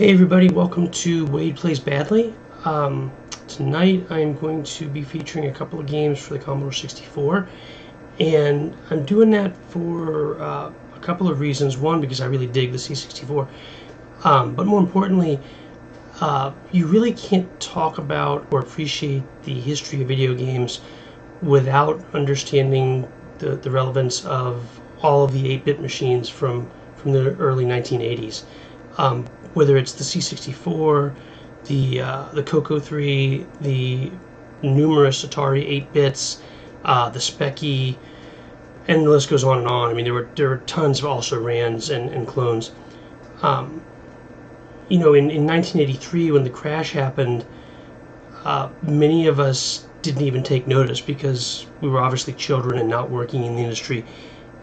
Hey everybody, welcome to Wade Plays Badly. Tonight I'm going to be featuring a couple of games for the Commodore 64, and I'm doing that for a couple of reasons. One, because I really dig the C64, but more importantly, you really can't talk about or appreciate the history of video games without understanding the relevance of all of the 8-bit machines from the early 1980s. Whether it's the C64, the Coco 3, the numerous Atari 8-bits, the Speccy, and the list goes on and on. I mean, there were tons of also-rans and clones. You know, in 1983, when the crash happened, many of us didn't even take notice because we were obviously children and not working in the industry,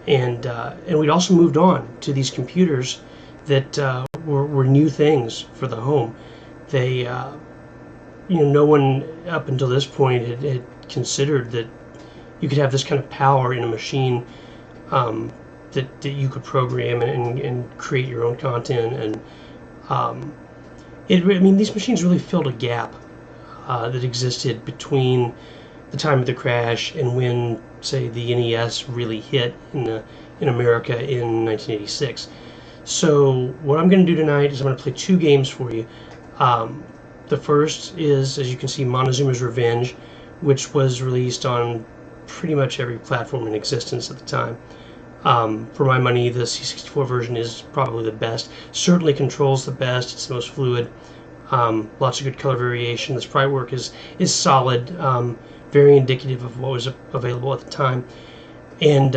and we'd also moved on to these computers that were new things for the home. They, no one up until this point had considered that you could have this kind of power in a machine, that you could program and create your own content. And these machines really filled a gap that existed between the time of the crash and when, say, the NES really hit in America in 1986. So what I'm going to do tonight is I'm going to play two games for you. The first is, as you can see, Montezuma's Revenge, which was released on pretty much every platform in existence at the time. For my money, the C64 version is probably the best. Certainly controls the best. It's the most fluid. Lots of good color variation. The sprite work is solid. Very indicative of what was available at the time. And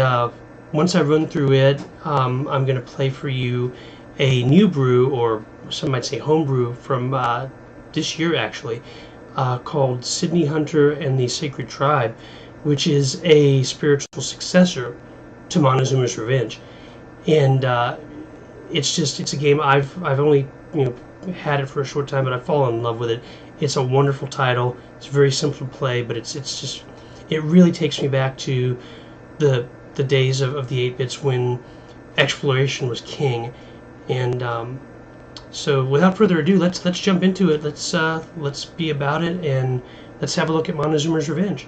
once I run through it, I'm going to play for you a new brew, or some might say homebrew, from this year actually, called Sydney Hunter and the Sacred Tribe, which is a spiritual successor to Montezuma's Revenge. And it's a game I've only had it for a short time, but I've fallen in love with it. It's a wonderful title. It's very simple to play, but it really takes me back to the days of the 8-bits when exploration was king. And so without further ado, let's jump into it. Let's be about it, and let's have a look at Montezuma's Revenge.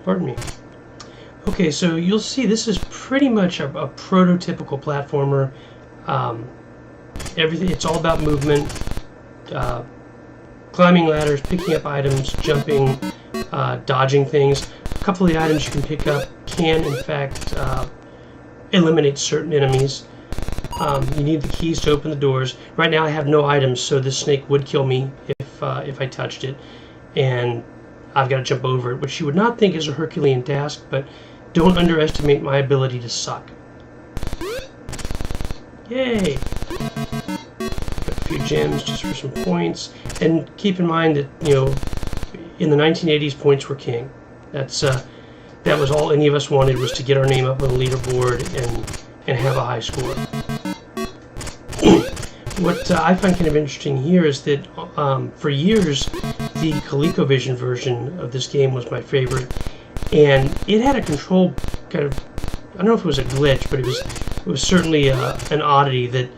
Pardon me. Okay, so you'll see this is pretty much a prototypical platformer. Everything, it's all about movement, climbing ladders, picking up items, jumping, dodging things. A couple of the items you can pick up can, in fact, eliminate certain enemies. You need the keys to open the doors. Right now I have no items, so this snake would kill me if I touched it, and I've got to jump over it, which you would not think is a Herculean task, but don't underestimate my ability to suck. Yay! A few gems just for some points, and keep in mind that in the 1980s, points were king. That was all any of us wanted, was to get our name up on the leaderboard and have a high score. What I find kind of interesting here is that for years the ColecoVision version of this game was my favorite, and it had a control kind of, I don't know if it was a glitch, but it was certainly an oddity that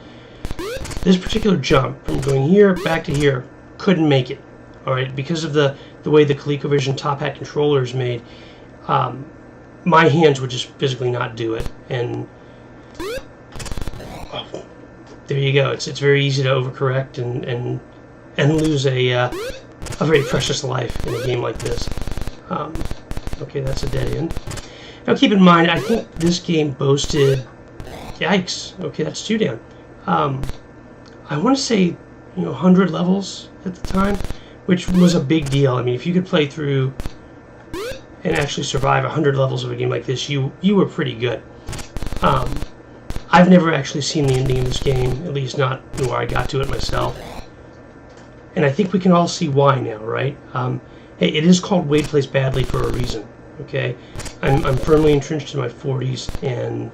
this particular jump from going here back to here couldn't make it. All right, because of the way the ColecoVision top hat controller is made, my hands would just physically not do it. And there you go. It's very easy to overcorrect and lose a very precious life in a game like this. Okay, that's a dead end. Now keep in mind, I think this game boasted, yikes, okay, that's 2 down. I want to say 100 levels at the time, which was a big deal. I mean, if you could play through and actually survive 100 levels of a game like this, you were pretty good. I've never actually seen the ending of this game, at least not where I got to it myself. And I think we can all see why now, right? Hey, it is called Wade Plays Badly for a reason, okay? I'm firmly entrenched in my 40s, and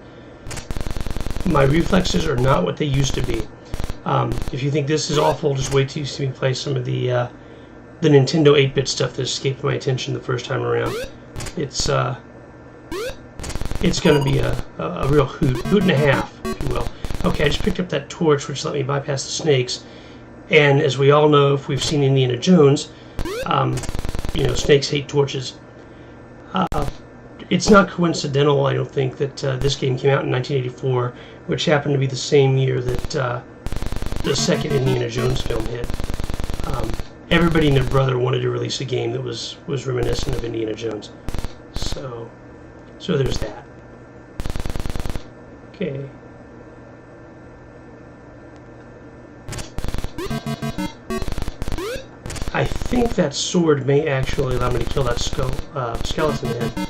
my reflexes are not what they used to be. If you think this is awful, just wait till you see me play some of the the Nintendo 8-bit stuff that escaped my attention the first time around. It's going to be a real hoot and a half, if you will. Okay, I just picked up that torch, which let me bypass the snakes. And as we all know, if we've seen Indiana Jones, snakes hate torches. It's not coincidental, I don't think, that this game came out in 1984, which happened to be the same year that the second Indiana Jones film hit. Everybody and their brother wanted to release a game that was reminiscent of Indiana Jones. So there's that. Okay. I think that sword may actually allow me to kill that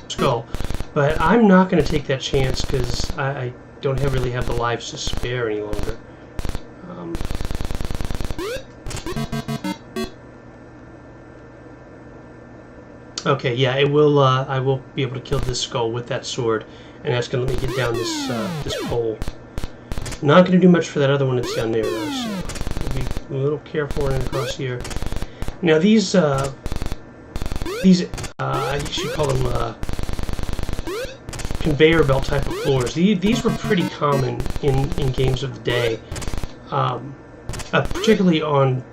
skull, but I'm not going to take that chance because I don't really have the lives to spare any longer. Okay, yeah, it will. I will be able to kill this skull with that sword, and that's going to let me get down this pole. Not going to do much for that other one that's down there, though. So we'll be a little careful running across here. Now these I should call them conveyor belt type of floors. These were pretty common in games of the day, particularly on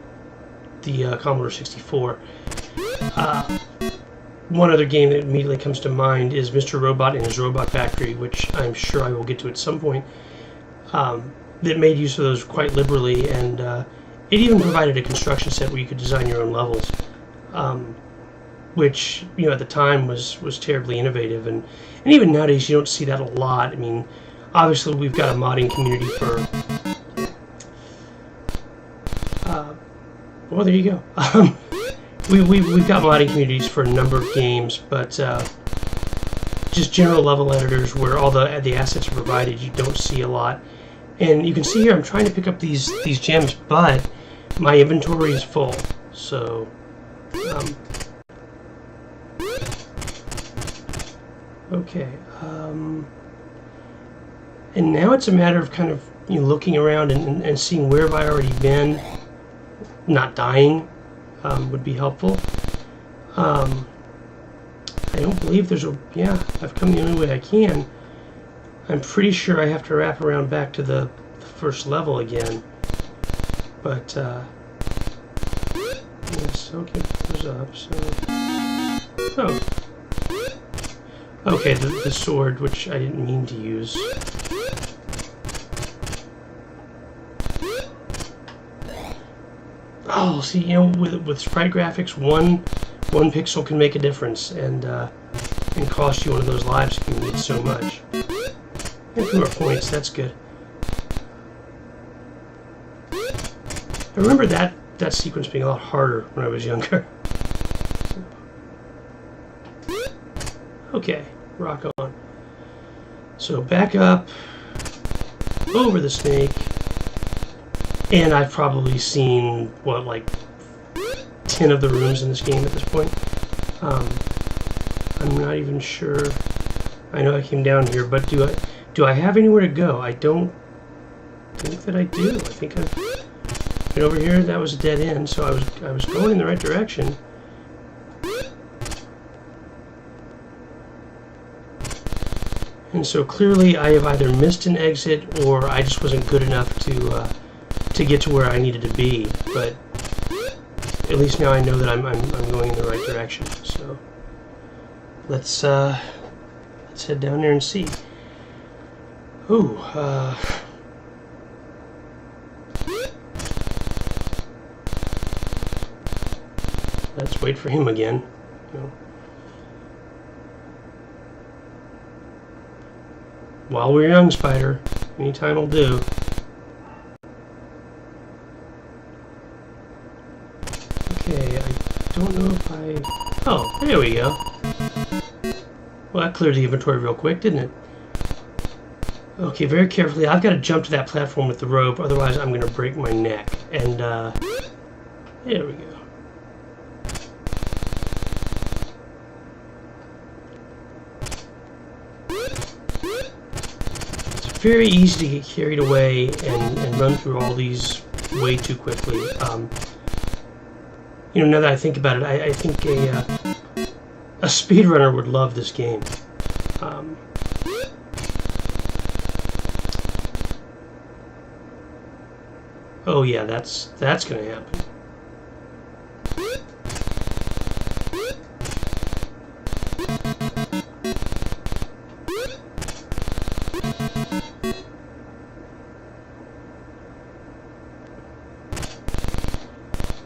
the Commodore 64. One other game that immediately comes to mind is Mr. Robot and his Robot Factory, which I'm sure I will get to at some point, that made use of those quite liberally, and it even provided a construction set where you could design your own levels, which at the time was terribly innovative, and even nowadays you don't see that a lot. I mean, obviously we've got a modding community for well, there you go. We've got modding communities for a number of games, but just general level editors where all the assets are provided, you don't see a lot. And you can see here I'm trying to pick up these gems, but my inventory is full. So okay, and now it's a matter of kind of looking around and seeing where have I already been. Not dying would be helpful. I don't believe there's a... Yeah, I've come the only way I can. I'm pretty sure I have to wrap around back to the first level again. But, yes, okay, goes up, so... Oh. Okay, the sword, which I didn't mean to use. Oh, see, with sprite graphics, one pixel can make a difference, and cost you one of those lives if you need so much. And fewer points, that's good. I remember that sequence being a lot harder when I was younger. Okay, rock on. So back up, over the snake. And I've probably seen, what, like 10 of the rooms in this game at this point. I'm not even sure. I know I came down here, but do I have anywhere to go? I don't think that I do. I think I've been over here. That was a dead end, so I was going in the right direction. And so clearly I have either missed an exit or I just wasn't good enough to get to where I needed to be, but at least now I know that I'm going in the right direction. So let's head down there and see. Ooh, let's wait for him again. While we're young, Spider, anytime will do. Okay, I don't know if I... Oh, there we go. Well, that cleared the inventory real quick, didn't it? Okay, very carefully. I've got to jump to that platform with the rope, otherwise I'm going to break my neck. And, there we go. It's very easy to get carried away and run through all these way too quickly. now that I think about it, I think a speedrunner would love this game. Oh yeah, that's gonna happen.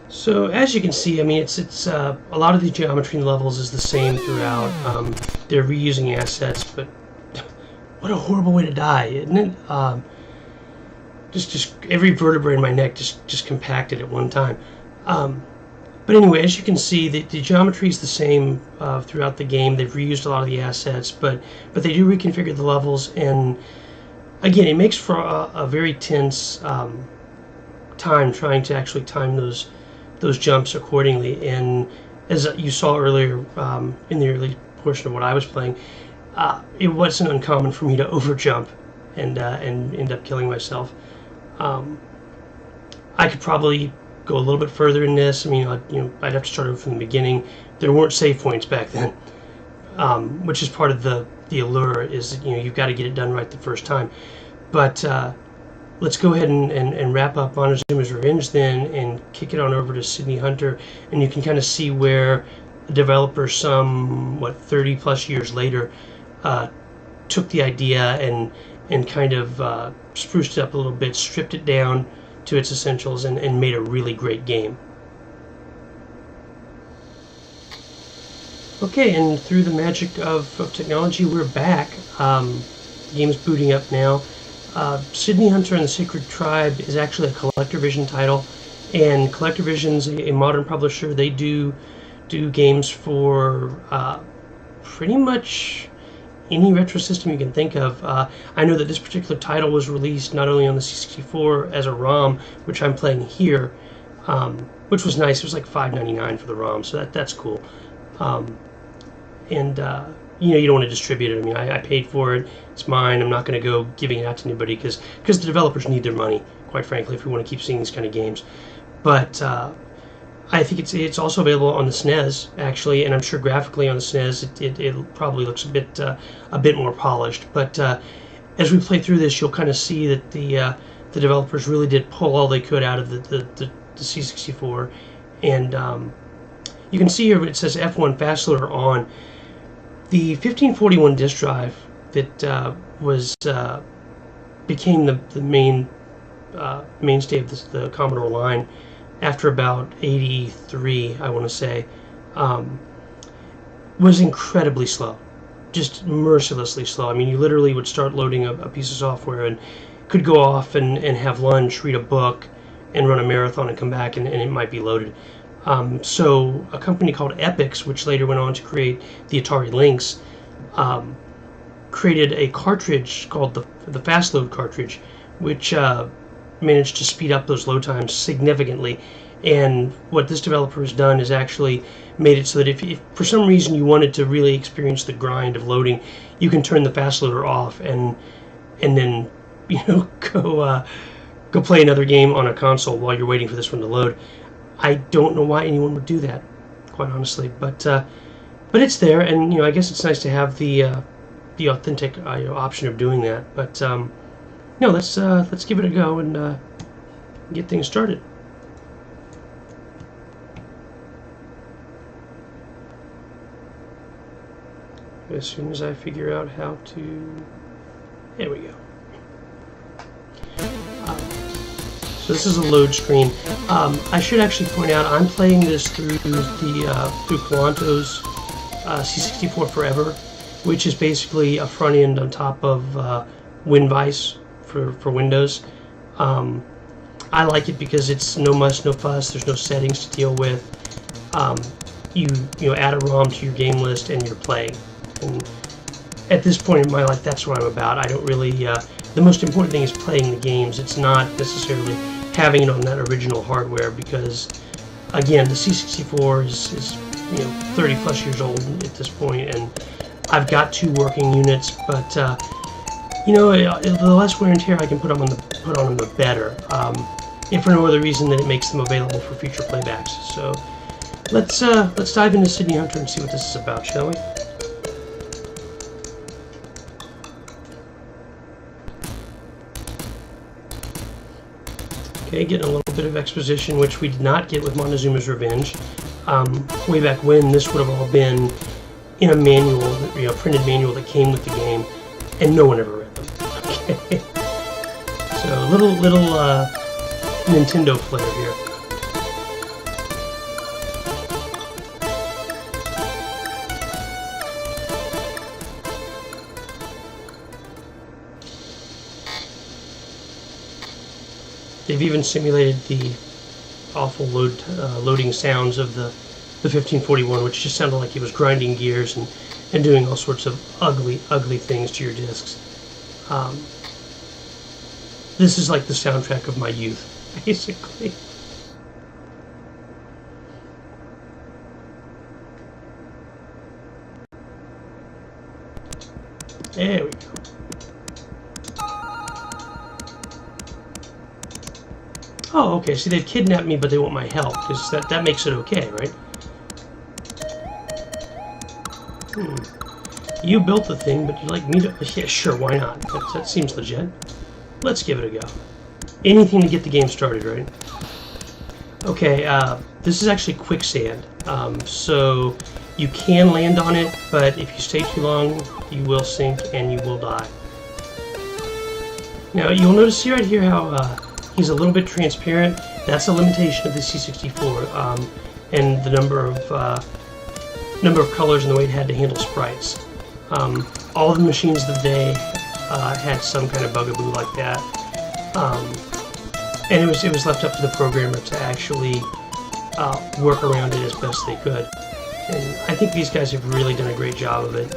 So as you can see, I mean, it's a lot of the geometry in the levels is the same throughout. They're reusing assets, but what a horrible way to die, isn't it? Just every vertebrae in my neck just compacted at one time. But anyway, as you can see, the geometry is the same throughout the game. They've reused a lot of the assets, but they do reconfigure the levels, and again, it makes for a very tense time trying to actually time those jumps accordingly. And as you saw earlier in the early portion of what I was playing, it wasn't uncommon for me to overjump and end up killing myself. I could probably go a little bit further in this. I mean, I'd have to start over from the beginning. There weren't save points back then, which is part of the allure. Is you've got to get it done right the first time. But let's go ahead and wrap up Montezuma's Revenge then, and kick it on over to Sydney Hunter, and you can kind of see where the developer, some 30 plus years later, took the idea and kind of spruced it up a little bit, stripped it down to its essentials, and made a really great game. Okay, and through the magic of technology, we're back. The game's booting up now. Sydney Hunter and the Sacred Tribe is actually a CollectorVision title, and CollectorVision's a modern publisher. They do games for pretty much any retro system you can think of. I know that this particular title was released not only on the C64 as a ROM, which I'm playing here, which was nice. It was like $5.99 for the ROM, so that's cool. And you don't want to distribute it. I mean, I paid for it. It's mine. I'm not going to go giving it out to anybody because the developers need their money, quite frankly, if we want to keep seeing these kind of games. But I think it's also available on the SNES, actually, and I'm sure graphically on the SNES it probably looks a bit more polished. But as we play through this, you'll kind of see that the developers really did pull all they could out of the C64, and you can see here it says F1 fast loader on. The 1541 disk drive that became the mainstay of the Commodore line after about 83, I want to say, was incredibly slow, just mercilessly slow. I mean, you literally would start loading a piece of software and could go off and have lunch, read a book, and run a marathon and come back, and it might be loaded. So a company called Epix, which later went on to create the Atari Lynx, created a cartridge called the Fast Load cartridge, which managed to speed up those load times significantly. And what this developer has done is actually made it so that if for some reason you wanted to really experience the grind of loading, you can turn the fast loader off and then go play another game on a console while you're waiting for this one to load. I don't know why anyone would do that, quite honestly, but it's there, and I guess it's nice to have the authentic option of doing that. But let's give it a go and get things started. As soon as I figure out how to, there we go. So this is a load screen. I should actually point out I'm playing this through Quanto's C64 Forever, which is basically a front end on top of WinVice for Windows. I like it because it's no muss, no fuss. There's no settings to deal with. You add a ROM to your game list and you're playing. And at this point in my life, that's what I'm about. I don't really. The most important thing is playing the games. It's not necessarily having it on that original hardware, because again, the C64 is 30 plus years old at this point, and I've got 2 working units, but the less wear and tear I can put on them, the better. If for no other reason than it makes them available for future playbacks. So let's dive into Sydney Hunter and see what this is about, shall we? Okay, getting a little bit of exposition, which we did not get with Montezuma's Revenge. Way back when, this would have all been in a manual, printed manual that came with the game, and no one ever read them. Okay, so little Nintendo flair here. They've even simulated the awful loading sounds of the 1541, which just sounded like it was grinding gears and doing all sorts of ugly things to your discs. This is like the soundtrack of my youth, basically. There we go. Oh, okay, see, they've kidnapped me, but they want my help, because that makes it okay, right? You built the thing, but you'd like me to... Yeah, sure, why not? That seems legit. Let's give it a go. Anything to get the game started, right? Okay, this is actually quicksand, so you can land on it, but if you stay too long, you will sink and you will die. Now, you'll notice right here how... he's a little bit transparent. That's a limitation of the C64, and the number of colors and the way it had to handle sprites. All the machines of the day had some kind of bugaboo like that, and it was left up to the programmer to actually work around it as best they could. And I think these guys have really done a great job of it.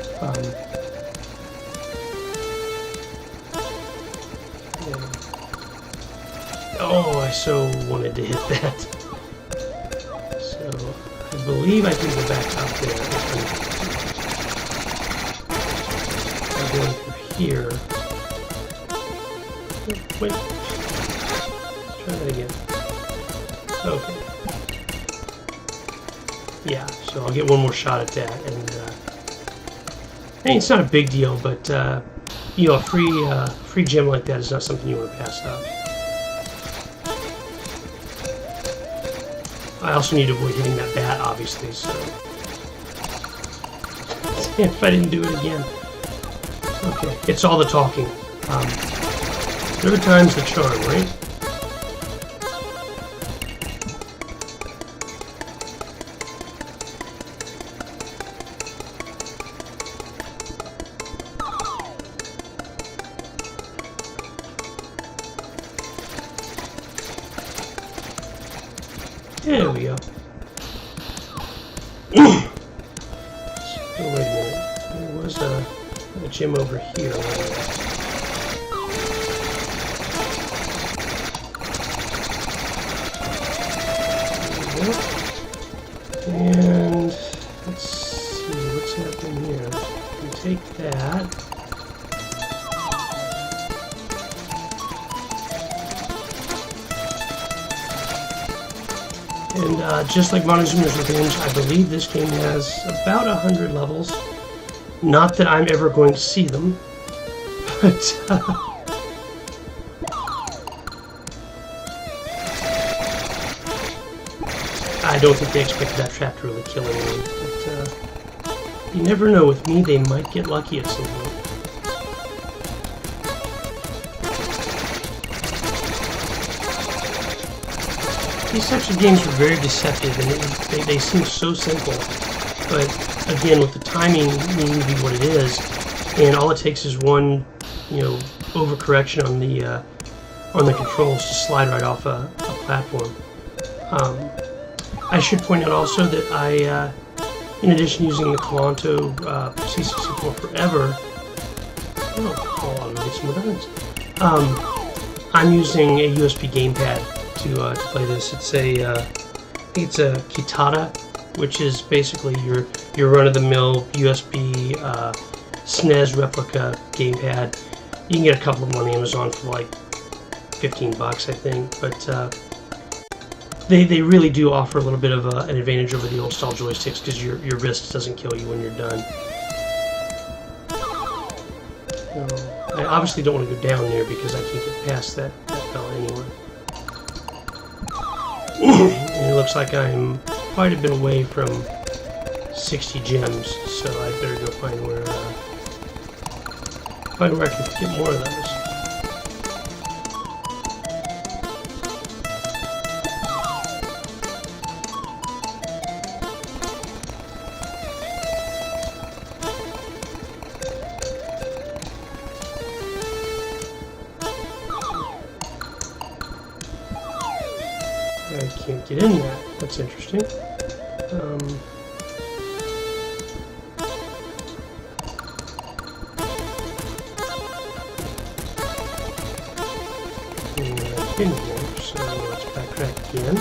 Oh, I so wanted to hit that. So, I believe I can go back up there. I'm going through here. Wait. Try that again. Okay. Yeah, so I'll get one more shot at that. And, I mean, it's not a big deal, but, you know, a free gem like that is not something you want to pass up. I also need to avoid hitting that bat, obviously, so... if I didn't do it again. Okay, it's all the talking. Third time's the charm, right? There we go. So, wait a minute. There was a gym over here. And let's see what's happening here. We take that. And just like Montezuma's Revenge, I believe this game has about 100 levels. Not that I'm ever going to see them, but I don't think they expected that trap to really kill anyone. But you never know. With me, they might get lucky at some point. These types of games are very deceptive, and they seem so simple. But again, with the timing needing to be what it is, and all it takes is one, overcorrection on the controls to slide right off a platform. I should point out also that I, in addition to using the Commodore C64 Forever, I'm using a USB gamepad to play this. It's a Kitata, which is basically your run-of-the-mill USB SNES replica gamepad. You can get a couple of them on Amazon for like $15, I think. But they really do offer a little bit of an advantage over the old style joysticks, because your wrist doesn't kill you when you're done. I obviously don't want to go down there because I can't get past that fella anyway. And it looks like I'm quite a bit away from 60 gems, so I better go find where I can get more of those. I can't get in that. That's interesting. In here, so let's backtrack again.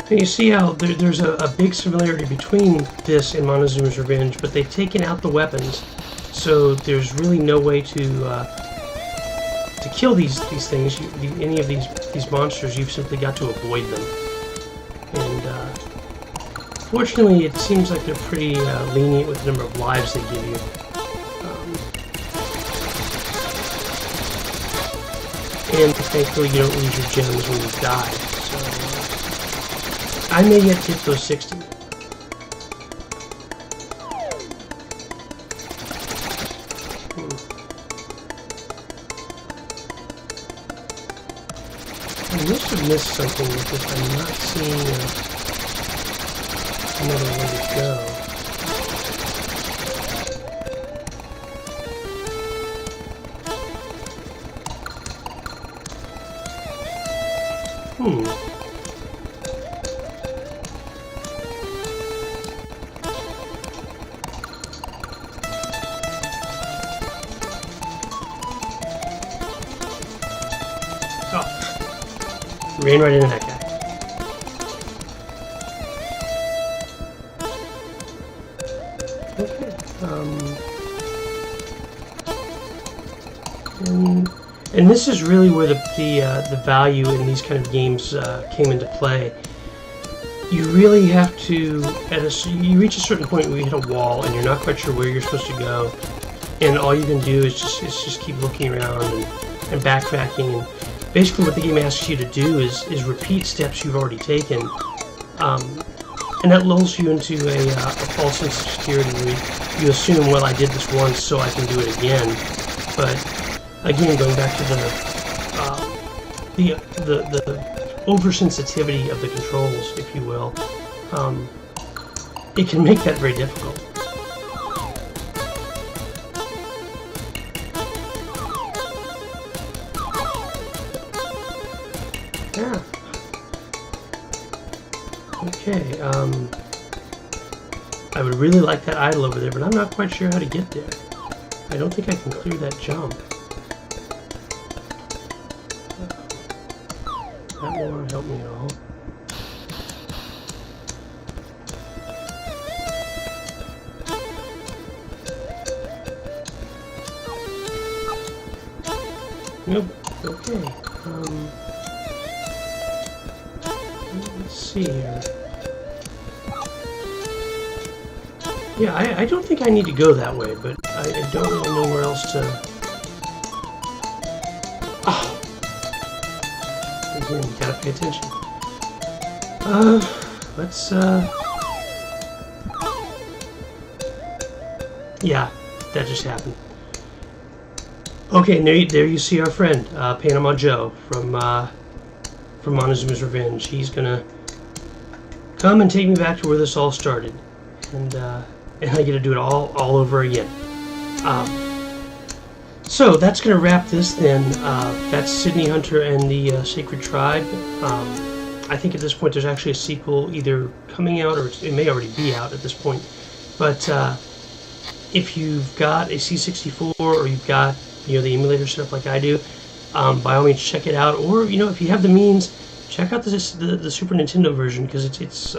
And you see how there's a big similarity between this and Montezuma's Revenge, but they've taken out the weapons, so there's really no way to kill these things. Any of these monsters, you've simply got to avoid them. And fortunately, it seems like they're pretty lenient with the number of lives they give you. And thankfully, you don't lose your gems when you die. So I may yet hit those 60. I must have missed something because I'm not seeing another way to go. Ran right into that guy. Okay. And this is really where the value in these kind of games came into play. You really have to, you reach a certain point where you hit a wall and you're not quite sure where you're supposed to go, and all you can do is just keep looking around and backtracking. And basically what the game asks you to do is repeat steps you've already taken, and that lulls you into a false sense of security where you assume, well, I did this once, so I can do it again. But again, going back to the oversensitivity of the controls, if you will, it can make that very difficult. Yeah. Okay, I would really like that idol over there, but I'm not quite sure how to get there. I don't think I can clear that jump. That won't help me at all. Nope. Okay. Let's see here. Yeah, I don't think I need to go that way, but I don't really know where else to... Oh! Again, you gotta pay attention. Let's, yeah, that just happened. Okay, there you see our friend, Panama Joe from Montezuma's Revenge. He's gonna come and take me back to where this all started, and I get to do it all over again. So that's gonna wrap this then. That's Sydney Hunter and the Sacred Tribe. I think at this point there's actually a sequel either coming out, or it may already be out at this point. But if you've got a C64 or you've got the emulator set up like I do, by all means check it out. Or if you have the means, check out the Super Nintendo version, because it's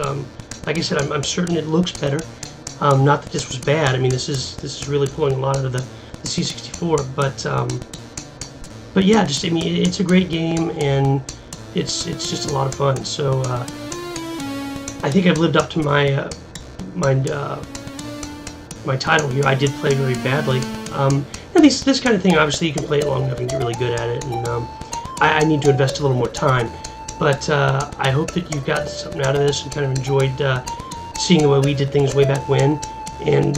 like I said, I'm certain it looks better. Not that this was bad. I mean, this is really pulling a lot out of the C64, but But yeah, just I mean, it's a great game, and it's just a lot of fun. So I think I've lived up to my my title here. I did play very badly. And this kind of thing, obviously, you can play it long enough and get really good at it. And I need to invest a little more time. But I hope that you got something out of this and kind of enjoyed seeing the way we did things way back when. And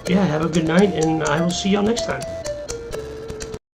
yeah, have a good night, and I will see y'all next time.